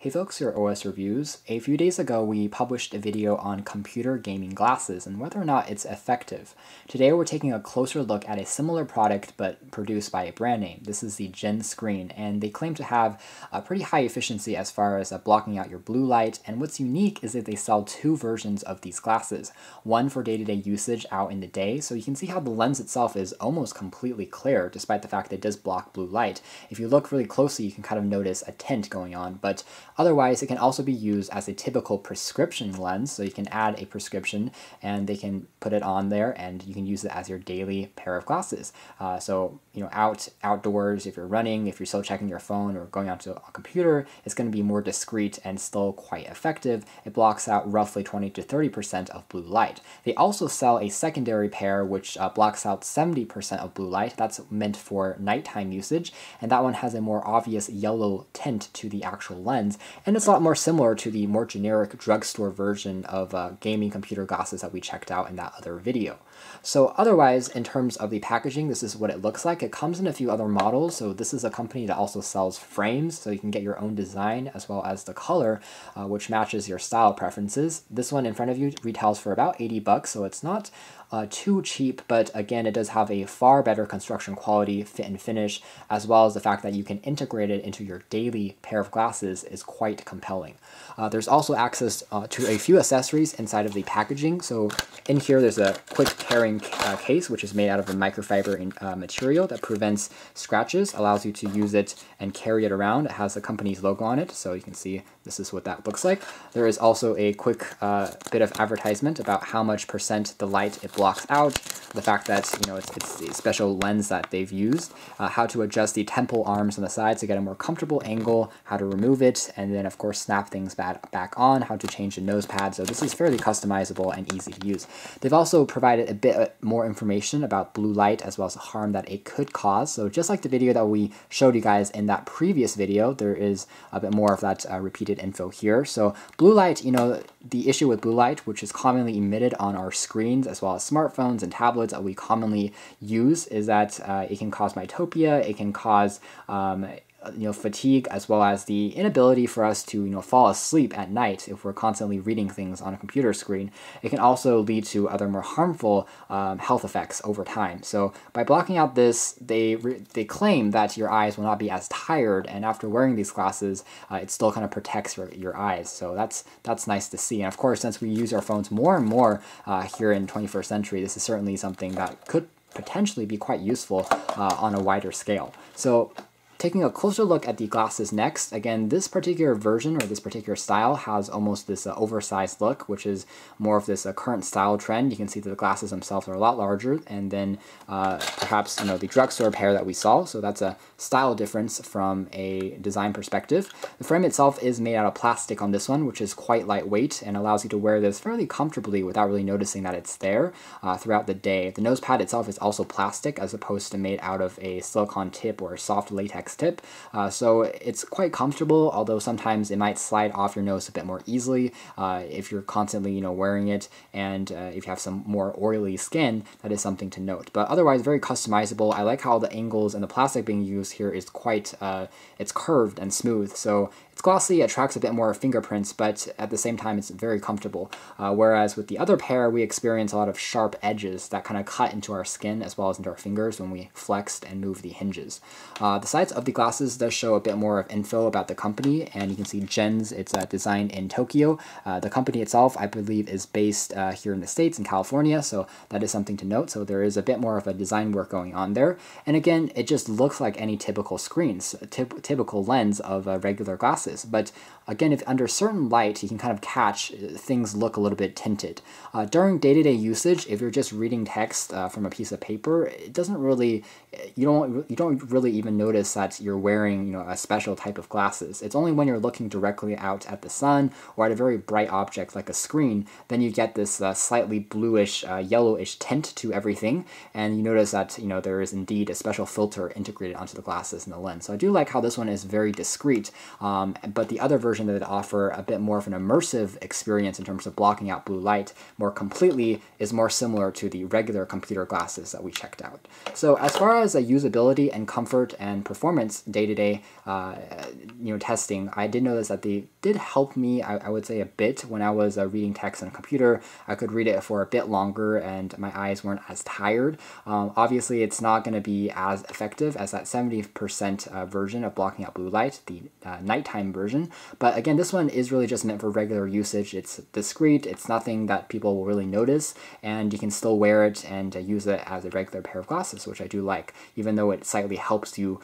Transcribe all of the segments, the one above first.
Hey folks, your OS Reviews. A few days ago we published a video on computer gaming glasses and whether or not it's effective. Today we're taking a closer look at a similar product but produced by a brand name. This is the Genscreen, and they claim to have a pretty high efficiency as far as blocking out your blue light, and what's unique is that they sell two versions of these glasses. One for day-to-day usage out in the day, so you can see how the lens itself is almost completely clear despite the fact that it does block blue light. If you look really closely you can kind of notice a tint going on, but otherwise, it can also be used as a typical prescription lens, so you can add a prescription and they can put it on there and you can use it as your daily pair of glasses. So, outdoors, if you're running, if you're still checking your phone or going onto a computer, it's going to be more discreet and still quite effective. It blocks out roughly 20 to 30% of blue light. They also sell a secondary pair which blocks out 70% of blue light. That's meant for nighttime usage, and that one has a more obvious yellow tint to the actual lens. And it's a lot more similar to the more generic drugstore version of gaming computer glasses that we checked out in that other video. So otherwise, in terms of the packaging, this is what it looks like. It comes in a few other models, so this is a company that also sells frames, so you can get your own design as well as the color, which matches your style preferences. This one in front of you retails for about 80 bucks, so it's not too cheap, but again, it does have a far better construction quality, fit and finish, as well as the fact that you can integrate it into your daily pair of glasses is quite compelling. There's also access to a few accessories inside of the packaging. So in here, there's a quick carrying case, which is made out of a microfiber material that prevents scratches, allows you to use it and carry it around. It has the company's logo on it, so you can see this is what that looks like. There is also a quick bit of advertisement about how much percent the light it blocks out, the fact that it's a special lens that they've used, how to adjust the temple arms on the sides to get a more comfortable angle, how to remove it, and then of course snap things back on, how to change the nose pad. So this is fairly customizable and easy to use. They've also provided a bit more information about blue light as well as the harm that it could cause. So just like the video that we showed you guys in that previous video, there is a bit more of that repeated info here. So blue light, the issue with blue light, which is commonly emitted on our screens as well as smartphones and tablets that we commonly use, is that it can cause myopia, it can cause fatigue, as well as the inability for us to fall asleep at night if we're constantly reading things on a computer screen. It can also lead to other more harmful health effects over time. So by blocking out this, they claim that your eyes will not be as tired, and after wearing these glasses, it still kind of protects your eyes. So that's nice to see. And of course, since we use our phones more and more here in 21st century, this is certainly something that could potentially be quite useful on a wider scale. So taking a closer look at the glasses next, again, this particular version or this particular style has almost this oversized look, which is more of this current style trend. You can see that the glasses themselves are a lot larger, and then perhaps the drugstore pair that we saw. So that's a style difference from a design perspective. The frame itself is made out of plastic on this one, which is quite lightweight and allows you to wear this fairly comfortably without really noticing that it's there throughout the day. The nose pad itself is also plastic as opposed to made out of a silicone tip or a soft latex tip, so it's quite comfortable, although sometimes it might slide off your nose a bit more easily if you're constantly wearing it, and if you have some more oily skin, that is something to note. But otherwise, very customizable. I like how the angles and the plastic being used here is quite it's curved and smooth, so it's glossy, attracts a bit more fingerprints, but at the same time it's very comfortable. Whereas with the other pair, we experience a lot of sharp edges that kind of cut into our skin as well as into our fingers when we flexed and move the hinges. The sides of the glasses does show a bit more of info about the company, and you can see Gens, it's designed in Tokyo. The company itself, I believe, is based here in the States, in California, so that is something to note. So there is a bit more of a design work going on there. And again, it just looks like any typical screens, typical lens of regular glasses. But again, if under certain light, you can kind of catch things look a little bit tinted. During day-to-day usage, if you're just reading text from a piece of paper, it doesn't really, you don't really even notice that you're wearing a special type of glasses. It's only when you're looking directly out at the sun or at a very bright object like a screen, then you get this slightly bluish, yellowish tint to everything, and you notice that there is indeed a special filter integrated onto the glasses and the lens. So I do like how this one is very discreet, but the other version version that offer a bit more of an immersive experience in terms of blocking out blue light more completely is more similar to the regular computer glasses that we checked out. So as far as usability and comfort and performance day-to-day testing, I did notice that they did help me, I would say, a bit when I was reading text on a computer. I could read it for a bit longer and my eyes weren't as tired. Obviously, it's not going to be as effective as that 70% version of blocking out blue light, the nighttime version. But again, this one is really just meant for regular usage. It's discreet, it's nothing that people will really notice, and you can still wear it and use it as a regular pair of glasses, which I do like, even though it slightly helps you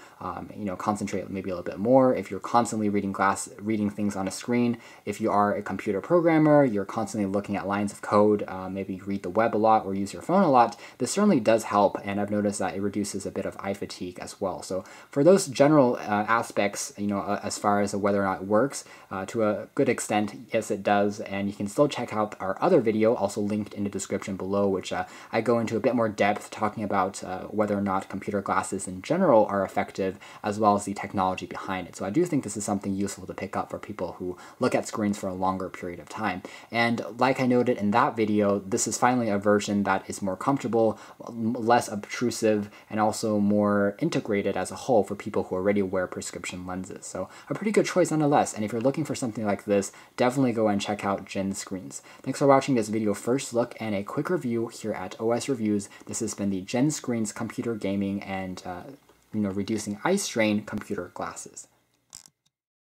concentrate maybe a little bit more. If you're constantly reading things on a screen, if you are a computer programmer, you're constantly looking at lines of code, maybe you read the web a lot or use your phone a lot, this certainly does help, and I've noticed that it reduces a bit of eye fatigue as well. So for those general aspects, as far as whether or not it works, to a good extent, yes it does, and you can still check out our other video, also linked in the description below, which I go into a bit more depth talking about whether or not computer glasses in general are effective, as well as the technology behind it. So I do think this is something useful to pick up for people who look at screens for a longer period of time. And like I noted in that video, this is finally a version that is more comfortable, less obtrusive, and also more integrated as a whole for people who already wear prescription lenses. So a pretty good choice nonetheless, and if you're looking for something like this, definitely go and check out GenScreens. Thanks for watching this video first look and a quick review here at OS Reviews. This has been the GenScreens computer gaming and reducing eye strain computer glasses.